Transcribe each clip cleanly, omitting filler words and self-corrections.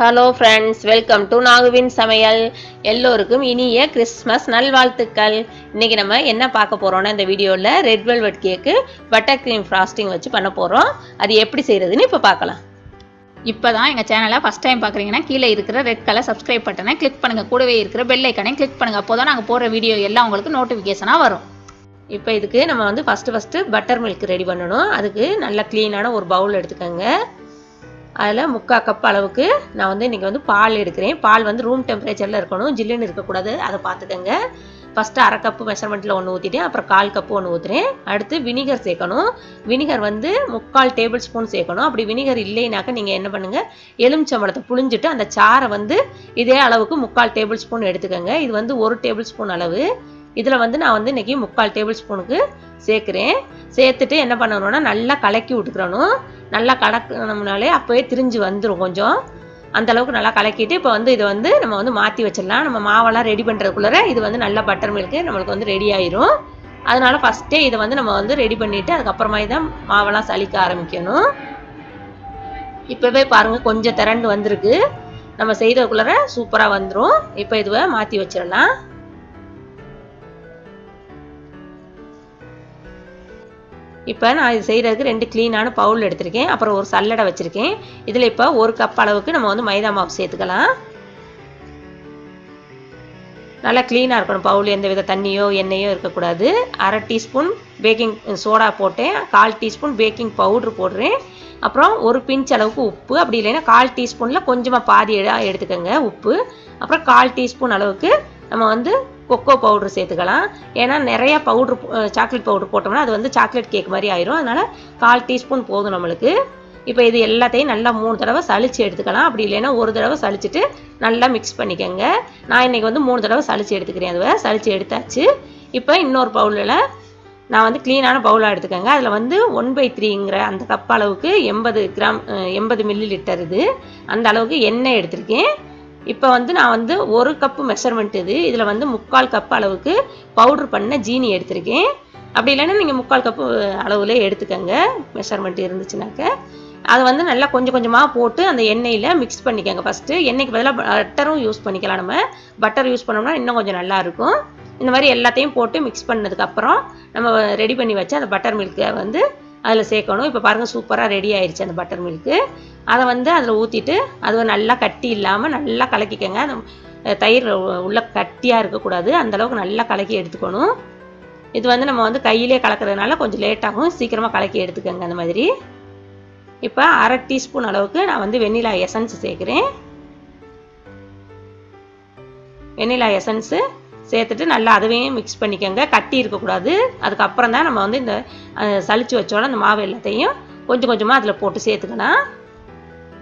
Hello friends, welcome to நாகுவின் சமையல். எல்லோருக்கும் இனிய கிறிஸ்மஸ் நல்வாழ்த்துக்கள். இன்றைக்கி நம்ம என்ன பார்க்க போகிறோன்னா, இந்த வீடியோவில் ரெட் வெல்வெட் கேக்கு பட்டர் க்ரீம் ஃப்ராஸ்டிங் வச்சு பண்ண போகிறோம். அது எப்படி செய்கிறதுன்னு இப்போ பார்க்கலாம். இப்போ தான் எங்கள் சேனலை ஃபஸ்ட் டைம் பார்க்குறீங்கன்னா கீழே இருக்கிற ரெட் கலர் சப்ஸ்கிரைப் பட்டனை கிளிக் பண்ணுங்கள். கூடவே இருக்கிற பெல் ஐக்கனையும் கிளிக் பண்ணுங்கள். அப்போ தான் நாங்கள் போடுற வீடியோ எல்லாம் உங்களுக்கு நோட்டிஃபிகேஷனாக வரும். இப்போ இதுக்கு நம்ம வந்து ஃபஸ்ட்டு பட்டர் மில்க் ரெடி பண்ணணும். அதுக்கு நல்ல க்ளீனான ஒரு பவுல் எடுத்துக்கோங்க. அதில் 3/4 கப் அளவுக்கு நான் வந்து இன்றைக்கி வந்து பால் எடுக்கிறேன். பால் வந்து ரூம் டெம்பரேச்சரில் இருக்கணும், ஜில்லுன்னு இருக்கக்கூடாது. அதை பார்த்துக்கோங்க. ஃபஸ்ட்டு 1/2 கப்பு மெஷர்மெண்ட்டில் ஒன்று ஊற்றிட்டேன், அப்புறம் 1/4 கப்பு ஒன்று ஊற்றுறேன். அடுத்து வினிகர் சேர்க்கணும். வினிகர் வந்து 3/4 டேபிள் ஸ்பூன் சேர்க்கணும். அப்படி வினிகர் இல்லைனாக்கா நீங்கள் என்ன பண்ணுங்கள், எலுமிச்சம்பழத்தை புழிஞ்சிட்டு அந்த சாறை வந்து இதே அளவுக்கு 3/4 டேபிள் ஸ்பூன் எடுத்துக்கோங்க. இது வந்து 1 டேபிள் ஸ்பூன் அளவு. இதில் வந்து நான் வந்து இன்றைக்கி 3/4 டேபிள் ஸ்பூனுக்கு சேர்க்குறேன். சேர்த்துட்டு என்ன பண்ணணும்னா நல்லா கலக்கி விட்டுக்கிறணும். நல்லா கலக்கணும்னாலே அப்போவே திரிஞ்சு வந்துடும். கொஞ்சம் அந்தளவுக்கு நல்லா கலக்கிட்டு இப்போ வந்து இதை வந்து நம்ம வந்து மாற்றி வச்சிடலாம். நம்ம மாவெல்லாம் ரெடி பண்ணுறதுக்குள்ளே இது வந்து நல்லா பட்டர் மில்க்கு நம்மளுக்கு வந்து ரெடி ஆயிரும். அதனால் ஃபஸ்ட்டே இதை வந்து நம்ம வந்து ரெடி பண்ணிவிட்டு அதுக்கப்புறமா தான் மாவெல்லாம் சலிக்க ஆரம்பிக்கணும். இப்போவே பாருங்கள், கொஞ்சம் திரண்டு வந்திருக்கு. நம்ம செய்கிறதுக்குள்ளே சூப்பராக வந்துடும். இப்போ இதுவை மாற்றி வச்சிடலாம். இப்போ நான் இது செய்கிறதுக்கு 2 க்ளீனான பவுல் எடுத்திருக்கேன். அப்புறம் ஒரு சல்லடை வச்சுருக்கேன். இதில் இப்போ 1 கப் அளவுக்கு நம்ம வந்து மைதா மாவு சேர்த்துக்கலாம். நல்லா க்ளீனாக இருக்கணும் பவுல், எந்த வித தண்ணியோ எண்ணெயோ இருக்கக்கூடாது. 1/2 டீஸ்பூன் பேக்கிங் சோடா போட்டேன். 1/4 டீஸ்பூன் பேக்கிங் பவுட்ரு போடுறேன். அப்புறம் ஒரு பிஞ்ச் அளவுக்கு உப்பு, அப்படி இல்லைன்னா 1/4 டீஸ்பூனில் கொஞ்சமாக பாதி எடுத்துக்கோங்க உப்பு. அப்புறம் 1/4 டீஸ்பூன் அளவுக்கு நம்ம வந்து கொக்கோ பவுட்ரு சேர்த்துக்கலாம். ஏன்னா நிறையா பவுட்ரு சாக்லேட் பவுட்ரு போட்டோம்னா அது வந்து சாக்லேட் கேக் மாதிரி ஆயிரும். அதனால் 1/4 டீஸ்பூன் போதும் நம்மளுக்கு. இப்போ இது எல்லாத்தையும் நல்லா 3 தடவை சளிச்சு எடுத்துக்கலாம். அப்படி இல்லைன்னா ஒரு தடவை சளிச்சுட்டு நல்லா மிக்ஸ் பண்ணிக்கோங்க. நான் இன்றைக்கி வந்து 3 தடவை சளிச்சு எடுத்துக்கிறேன். அதுவை சளிச்சு எடுத்தாச்சு. இப்போ இன்னொரு பவுலில் நான் வந்து க்ளீனான பவுலாக எடுத்துக்கோங்க. அதில் வந்து 1/3ங்கிற அந்த கப் அளவுக்கு 80 மில்லி லிட்டர் இது, அந்த அளவுக்கு எண்ணெய் எடுத்திருக்கேன். இப்போ வந்து நான் வந்து 1 கப்பு மெஷர்மெண்ட் இதில் வந்து 3/4 கப் அளவுக்கு பவுட்ரு பண்ண ஜீனி எடுத்திருக்கேன். அப்படி இல்லைன்னா நீங்கள் 3/4 கப்பு அளவில் எடுத்துக்கோங்க மெஷர்மெண்ட் இருந்துச்சுனாக்க. அதை வந்து நல்லா கொஞ்சம் கொஞ்சமாக போட்டு அந்த எண்ணெயில் மிக்ஸ் பண்ணிக்கோங்க. ஃபஸ்ட்டு எண்ணெய்க்கு பதிலாக பட்டரும் யூஸ் பண்ணிக்கலாம். நம்ம பட்டர் யூஸ் பண்ணோம்னா இன்னும் கொஞ்சம் நல்லாயிருக்கும். இந்த மாதிரி எல்லாத்தையும் போட்டு மிக்ஸ் பண்ணதுக்கப்புறம் நம்ம ரெடி பண்ணி வச்ச அந்த பட்டர் மில்க்கை வந்து அதில் சேர்க்கணும். இப்போ பாருங்கள், சூப்பராக ரெடி ஆயிடுச்சு அந்த பட்டர் மில்க்கு. அதை வந்து அதில் ஊற்றிட்டு அதை நல்லா கட்டி இல்லாமல் நல்லா கலக்கிக்கோங்க. அந்த தயிர் உள்ள கட்டியாக இருக்கக்கூடாது, அந்தளவுக்கு நல்லா கலக்கி எடுத்துக்கணும். இது வந்து நம்ம வந்து கையிலே கலக்கிறதுனால கொஞ்சம் லேட்டாகும், சீக்கிரமாக கலக்கி எடுத்துக்கோங்க அந்த மாதிரி. இப்போ 1/2 டீஸ்பூன் அளவுக்கு நான் வந்து வெண்ணிலா எசன்ஸ் சேர்க்குறேன். வெண்ணிலா எசன்ஸு சேர்த்துட்டு நல்லா அதுவே மிக்ஸ் பண்ணிக்கோங்க. கட்டி இருக்கக்கூடாது. அதுக்கப்புறம் தான் நம்ம வந்து இந்த சளிச்சு வச்சோட அந்த மாவு எல்லாத்தையும் கொஞ்சம் கொஞ்சமாக அதில் போட்டு சேர்த்துக்கலாம்.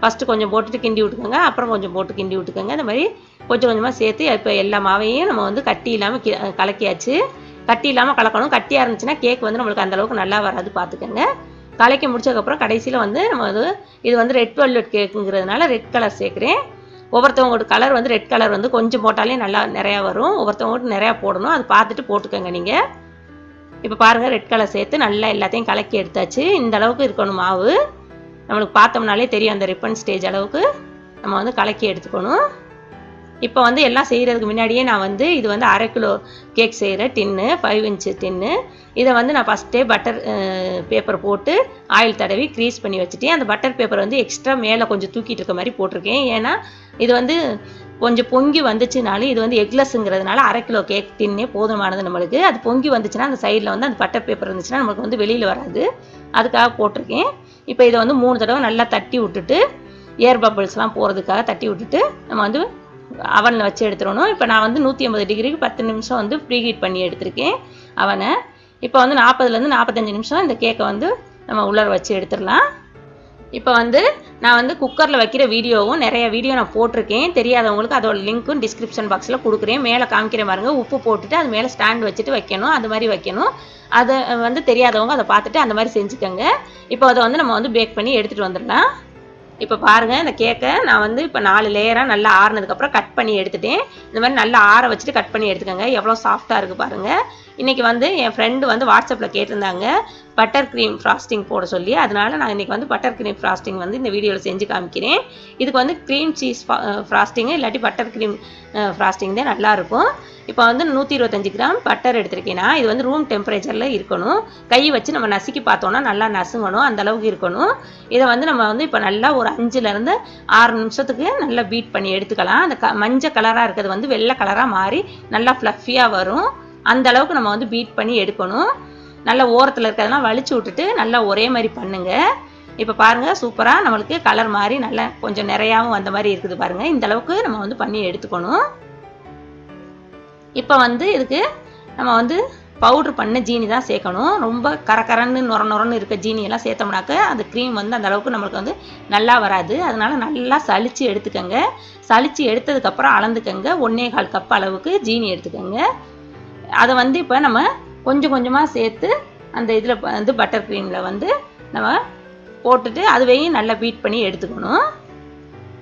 ஃபஸ்ட்டு கொஞ்சம் போட்டுட்டு கிண்டி விட்டுக்கோங்க, அப்புறம் கொஞ்சம் போட்டு கிண்டி விட்டுக்கோங்க. இந்த மாதிரி கொஞ்சம் கொஞ்சமாக சேர்த்து இப்போ எல்லா மாவையும் நம்ம வந்து கட்டி இல்லாமல் கலக்கியாச்சு. கட்டி இல்லாமல் கலக்கணும். கட்டியாக இருந்துச்சுன்னா கேக் வந்து நம்மளுக்கு அந்தளவுக்கு நல்லா வராது, பார்த்துக்கோங்க. கலக்கி முடிச்சதுக்கப்புறம் கடைசியில் வந்து நம்ம இது வந்து ரெட் வெல்வெட் கேக்குங்கிறதுனால ரெட் கலர் சேர்க்குறேன். ஒவ்வொருத்தவங்களோட கலர் வந்து ரெட் கலர் வந்து கொஞ்சம் போட்டாலே நல்லா நிறையா வரும். ஒவ்வொருத்தவங்கள்ட்ட நிறையா போடணும், அது பார்த்துட்டு போட்டுக்கோங்க நீங்கள். இப்போ பாருங்கள், ரெட் கலர் சேர்த்து நல்லா எல்லாத்தையும் கலக்கி எடுத்தாச்சு. இந்த அளவுக்கு இருக்கணும் மாவு. நம்மளுக்கு பார்த்தோம்னாலே தெரியும் அந்த ரிப்பன் ஸ்டேஜ் அளவுக்கு நம்ம வந்து கலக்கி எடுத்துக்கணும். இப்போ வந்து எல்லாம் செய்கிறதுக்கு முன்னாடியே நான் வந்து இது வந்து 1/2 கிலோ கேக் செய்கிற டின்னு, 5 இன்ச்சு டின்னு. இதை வந்து நான் ஃபஸ்ட்டே பட்டர் பேப்பர் போட்டு ஆயில் தடவி க்ரீஸ் பண்ணி வச்சுட்டேன். அந்த பட்டர் பேப்பர் வந்து எக்ஸ்ட்ரா மேலே கொஞ்சம் தூக்கிட்டு இருக்க மாதிரி போட்டிருக்கேன். ஏன்னா இது வந்து கொஞ்சம் பொங்கி வந்துச்சுனாலும் இது வந்து எக்லெஸ்ங்கிறதுனால 1/2 கிலோ கேக் டின்னே போதுமானது நம்மளுக்கு. அது பொங்கி வந்துச்சுன்னா அந்த சைடில் வந்து அந்த பட்டர் பேப்பர் இருந்துச்சுன்னா நம்மளுக்கு வந்து வெளியில் வராது, அதுக்காக போட்டிருக்கேன். இப்போ இதை வந்து 3 தடவை நல்லா தட்டி விட்டுட்டு ஏர் பபிள்ஸ்லாம் போகிறதுக்காக தட்டி விட்டுட்டு நம்ம வந்து அவனில் வச்சு எடுத்துடணும். இப்போ நான் வந்து 180 டிகிரிக்கு 10 நிமிஷம் வந்து ப்ரீஹீட் பண்ணி எடுத்திருக்கேன் அவனை. இப்போ வந்து 40லேருந்து 45 நிமிஷம் இந்த கேக்கை வந்து நம்ம உள்ளே வச்சு எடுத்துடலாம். இப்போ வந்து நான் வந்து குக்கரில் வைக்கிற வீடியோவும் நிறைய வீடியோ நான் போட்டிருக்கேன். தெரியாதவங்களுக்கு அதோட லிங்க்கும் டிஸ்கிரிப்ஷன் பாக்ஸில் கொடுக்குறேன். மேலே காமிக்கிற பாருங்க, உப்பு போட்டுட்டு அது மேலே ஸ்டாண்ட் வச்சுட்டு வைக்கணும், அது மாதிரி வைக்கணும். அதை வந்து தெரியாதவங்க அதை பார்த்துட்டு அந்த மாதிரி செஞ்சுக்கோங்க. இப்போ அதை வந்து நம்ம வந்து பேக் பண்ணி எடுத்துகிட்டு வந்துடலாம். இப்போ பாருங்கள், இந்த கேக்கை நான் வந்து இப்போ 4 லேயராக நல்லா ஆறுனதுக்கப்புறம் கட் பண்ணி எடுத்துட்டேன். இந்த மாதிரி நல்லா ஆற வச்சுட்டு கட் பண்ணி எடுத்துக்கோங்க. எவ்வளோ சாஃப்டாக இருக்குது பாருங்கள். இன்றைக்கி வந்து என் ஃப்ரெண்டு வந்து வாட்ஸ்அப்பில் கேட்டிருந்தாங்க பட்டர் க்ரீம் ஃப்ராஸ்டிங் போட சொல்லி. அதனால் நான் இன்றைக்கி வந்து பட்டர் க்ரீம் ஃப்ராஸ்டிங் வந்து இந்த வீடியோவில் செஞ்சு காமிக்கிறேன். இதுக்கு வந்து க்ரீம் சீஸ் ஃப்ராஸ்டிங்கு இல்லாட்டி பட்டர் க்ரீம் ஃப்ராஸ்டிங் தான் நல்லாயிருக்கும். இப்போ வந்து 125 கிராம் பட்டர் எடுத்திருக்கேன்னா இது வந்து ரூம் டெம்பரேச்சரில் இருக்கணும். கை வச்சு நம்ம நசுக்கி பார்த்தோன்னா நல்லா நசுங்கணும், அந்தளவுக்கு இருக்கணும். இதை வந்து நம்ம வந்து இப்போ நல்லா ஒரு 5லேருந்து 6 நிமிஷத்துக்கு நல்லா பீட் பண்ணி எடுத்துக்கலாம். அந்த மஞ்சள் கலராக இருக்கிறது வந்து வெள்ளை கலராக மாறி நல்லா ஃப்ளஃபியாக வரும். அந்த அளவுக்கு நம்ம வந்து பீட் பண்ணி எடுக்கணும். நல்லா ஓரத்தில் இருக்கிறதெல்லாம் வலிச்சு விட்டுட்டு நல்லா ஒரே மாதிரி பண்ணுங்கள். இப்போ பாருங்கள், சூப்பராக நம்மளுக்கு கலர் மாதிரி நல்லா கொஞ்சம் நிறையாவும் வந்த மாதிரி இருக்குது பாருங்கள். இந்த அளவுக்கு நம்ம வந்து பண்ணி எடுத்துக்கணும். இப்போ வந்து இதுக்கு நம்ம வந்து பவுட்ரு பண்ண ஜீனி தான் சேர்க்கணும். ரொம்ப கரக்கரன்னு நொரன்னு இருக்க ஜீனியெல்லாம் சேர்த்தோம்னாக்க அந்த க்ரீம் வந்து அந்த அளவுக்கு நம்மளுக்கு வந்து நல்லா வராது. அதனால் நல்லா சளிச்சு எடுத்துக்கோங்க. சளிச்சு எடுத்ததுக்கப்புறம் அளந்துக்கங்க. 1.25 கப் அளவுக்கு ஜீனி எடுத்துக்கோங்க. அதை வந்து இப்போ நம்ம கொஞ்சம் கொஞ்சமாக சேர்த்து அந்த இதில் வந்து பட்டர் க்ரீமில் வந்து நம்ம போட்டுட்டு அதுவையும் நல்லா பீட் பண்ணி எடுத்துக்கணும்.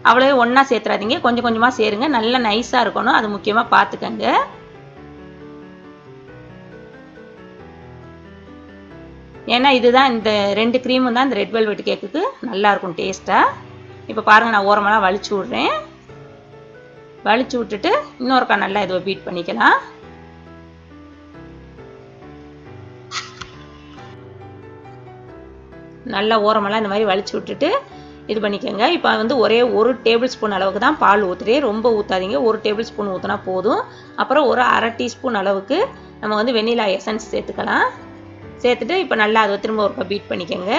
அவ்வளோ ஒன்றா சேர்த்துறாதீங்க, கொஞ்சம் கொஞ்சமாக சேருங்க. நல்லா நைஸாக இருக்கணும், அது முக்கியமாக பார்த்துக்கங்க. ஏன்னா இதுதான் இந்த 2 க்ரீமும் தான் இந்த ரெட் வெல்வெட் கேக்குக்கு நல்லாயிருக்கும் டேஸ்ட்டாக. இப்போ பாருங்கள், நான் ஓரமெல்லாம் வலிச்சு விட்றேன். வலிச்சு விட்டுட்டு இன்னொருக்கா நல்லா இதை பீட் பண்ணிக்கலாம். நல்லா ஓரமெல்லாம் இந்த மாதிரி வலிச்சு விட்டுட்டு இது பண்ணிக்கோங்க. இப்போ வந்து ஒரே 1 டேபிள் ஸ்பூன் அளவுக்கு தான் பால் ஊற்றுறேன். ரொம்ப ஊற்றாதீங்க, 1 டேபிள் ஸ்பூன் ஊற்றினா போதும். அப்புறம் ஒரு 1/2 டீஸ்பூன் அளவுக்கு நம்ம வந்து வெண்ணிலா எசன்ஸ் சேர்த்துக்கலாம். சேர்த்துட்டு இப்போ நல்லா அதை திரும்ப ஒரு பீட் பண்ணிக்கோங்க.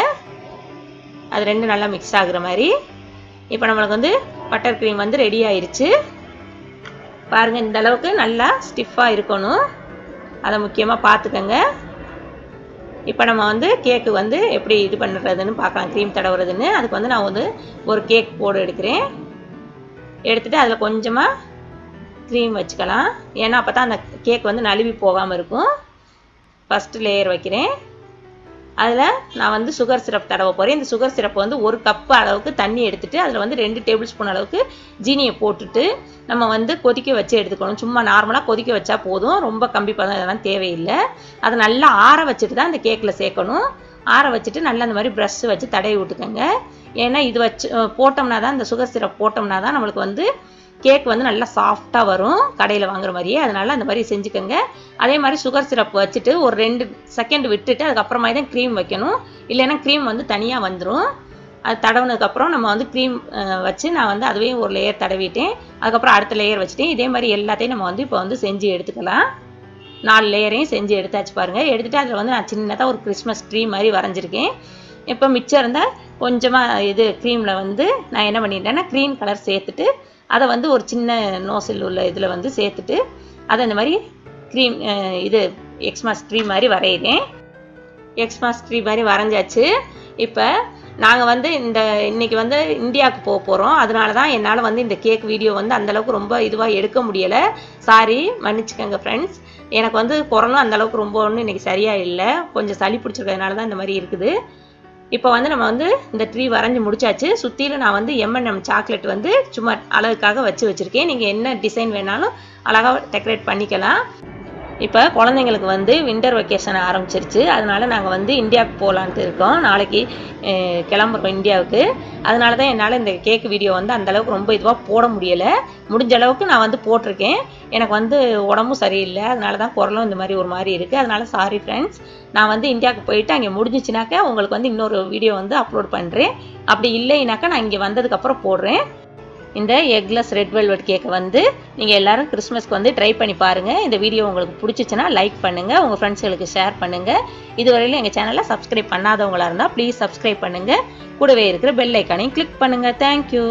அது 2 நல்லா மிக்ஸ் ஆகுற மாதிரி. இப்போ நம்மளுக்கு வந்து பட்டர் க்ரீம் வந்து ரெடி ஆயிடுச்சு. பாருங்கள், இந்த அளவுக்கு நல்லா ஸ்டிஃபாக இருக்கணும், அதை முக்கியமாக பார்த்துக்கோங்க. இப்போ நம்ம வந்து கேக்கு வந்து எப்படி இது பண்ணுறதுன்னு பார்க்கலாம், க்ரீம் தடவுறதுன்னு. அதுக்கு வந்து நான் வந்து ஒரு கேக் போர்டு எடுக்கிறேன். எடுத்துகிட்டு அதில் கொஞ்சமாக க்ரீம் வச்சுக்கலாம். ஏன்னா அப்போ தான் அந்த கேக் வந்து நழுவி போகாமல் இருக்கும். ஃபஸ்ட்டு லேயர் வைக்கிறேன். அதில் நான் வந்து சுகர் சிரப் தடவ போகிறேன். இந்த சுகர் சிரப் வந்து 1 கப்பு அளவுக்கு தண்ணி எடுத்துகிட்டு அதில் வந்து 2 டேபிள் ஸ்பூன் அளவுக்கு ஜீனியை போட்டுட்டு நம்ம வந்து கொதிக்க வச்சு எடுத்துக்கணும். சும்மா நார்மலாக கொதிக்க வச்சா போதும், ரொம்ப கம்பி பதம் இதெல்லாம் தேவையில்லை. அதை நல்லா ஆற வச்சுட்டு தான் இந்த கேக்கில் சேர்க்கணும். ஆற வச்சுட்டு நல்லா இந்த மாதிரி ப்ரஷ் வச்சு தடவி விட்டுக்கோங்க. ஏன்னா இது வச்சு போட்டோம்னா தான், இந்த சுகர் சிரப் போட்டோம்னா தான் நம்மளுக்கு வந்து கேக் வந்து நல்லா சாஃப்டாக வரும், கடையில் வாங்குற மாதிரியே. அதனால் அந்த மாதிரி செஞ்சுக்கோங்க. அதே மாதிரி சுகர் சிரப் வச்சுட்டு ஒரு 2 செகண்ட் விட்டுட்டு அதுக்கப்புறமா தான் க்ரீம் வைக்கணும். இல்லைன்னா க்ரீம் வந்து தனியாக வந்துடும். அது தடவுனதுக்கப்புறம் நம்ம வந்து க்ரீம் வச்சு நான் வந்து அதுவே ஒரு லேயர் தடவிட்டேன். அதுக்கப்புறம் அடுத்த லேயர் வச்சுட்டேன். இதே மாதிரி எல்லாத்தையும் நம்ம வந்து இப்போ வந்து செஞ்சு எடுத்துக்கலாம். 4 லேயரையும் செஞ்சு எடுத்தாச்சு பாருங்கள். எடுத்துகிட்டு அதில் வந்து நான் சின்னதாக ஒரு கிறிஸ்மஸ் ட்ரீ மாதிரி வரைஞ்சிருக்கேன். இப்போ மிச்சம் இருந்தால் கொஞ்சமாக இது க்ரீமில் வந்து நான் என்ன பண்ணிட்டேன்னா க்ரீன் கலர் சேர்த்துட்டு அதை வந்து ஒரு சின்ன நோசில் உள்ள இதில் வந்து சேர்த்துட்டு அதை இந்த மாதிரி க்ரீம் இது எக்ஸ்மாஸ் ட்ரீ மாதிரி வரைகிறேன். எக்ஸ்மாஸ் ட்ரீ மாதிரி வரைஞ்சாச்சு. இப்போ நாங்கள் வந்து இன்றைக்கி வந்து இந்தியாவுக்கு போக போகிறோம். அதனால தான் என்னால் வந்து இந்த கேக் வீடியோ வந்து அந்தளவுக்கு ரொம்ப இதுவாக எடுக்க முடியலை. சாரி, மன்னிச்சுக்கோங்க ஃப்ரெண்ட்ஸ். எனக்கு வந்து கொரோனா அந்தளவுக்கு ரொம்ப ஒன்றும் இன்றைக்கி சரியாக இல்லை. கொஞ்சம் சளி பிடிச்சிருக்கிறதுனால தான் இந்த மாதிரி இருக்குது. இப்போ வந்து நம்ம வந்து இந்த ட்ரீ வரைஞ்சி முடிச்சாச்சு. சுற்றிலும் நான் வந்து M&M சாக்லேட் வந்து சும்மா அழகுக்காக வச்சுருக்கேன். நீங்கள் என்ன டிசைன் வேணாலும் அழகாக டெக்கரேட் பண்ணிக்கலாம். இப்போ குழந்தைங்களுக்கு வந்து வின்டர் வெக்கேஷன் ஆரம்பிச்சிருச்சு. அதனால் நாங்கள் வந்து இந்தியாவுக்கு போகலான்ட்டு இருக்கோம். நாளைக்கு கிளம்புறோம் இந்தியாவுக்கு. அதனால தான் என்னால் இந்த கேக் வீடியோ வந்து அந்தளவுக்கு ரொம்ப இதுவாக போட முடியலை. முடிஞ்ச அளவுக்கு நான் வந்து போட்டிருக்கேன். எனக்கு வந்து உடம்பும் சரியில்லை, அதனால தான் குரலும் இந்த மாதிரி ஒரு மாதிரி இருக்குது. அதனால் சாரி ஃப்ரெண்ட்ஸ். நான் வந்து இந்தியாவுக்கு போயிட்டு அங்கே முடிஞ்சிச்சுனாக்கா உங்களுக்கு வந்து இன்னொரு வீடியோ வந்து அப்லோட் பண்ணுறேன். அப்படி இல்லைனாக்கா நான் இங்கே வந்ததுக்கப்புறம் போடுறேன். இந்த எக்லெஸ் ரெட் வெல்வெட் கேக்கை வந்து நீங்கள் எல்லோரும் கிறிஸ்மஸ்க்கு வந்து ட்ரை பண்ணி பாருங்கள். இந்த வீடியோ உங்களுக்கு பிடிச்சிச்சின்னா லைக் பண்ணுங்கள், உங்கள் ஃப்ரெண்ட்ஸ்களுக்கு ஷேர் பண்ணுங்கள். இதுவரையிலும் எங்கள் சேனலை சப்ஸ்கிரைப் பண்ணாதவங்களாக இருந்தால் ப்ளீஸ் சப்ஸ்கிரைப் பண்ணுங்கள். கூடவே இருக்கிற பெல் ஐக்கானையும் கிளிக் பண்ணுங்கள். தேங்க்யூ.